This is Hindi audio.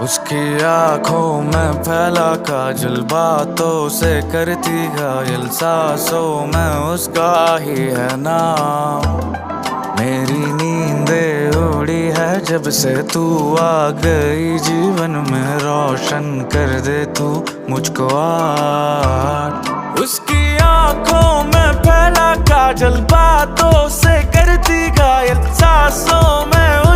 उसकी आंखों में फैला काजल, बातों से करती घायल, सांसों में उसका ही है नाम। मेरी नींदें उड़ी है जब से तू आ गई जीवन में, रोशन कर दे तू मुझको आज। उसकी आंखों में फैला काजल, बातों से करती घायल, सांसों में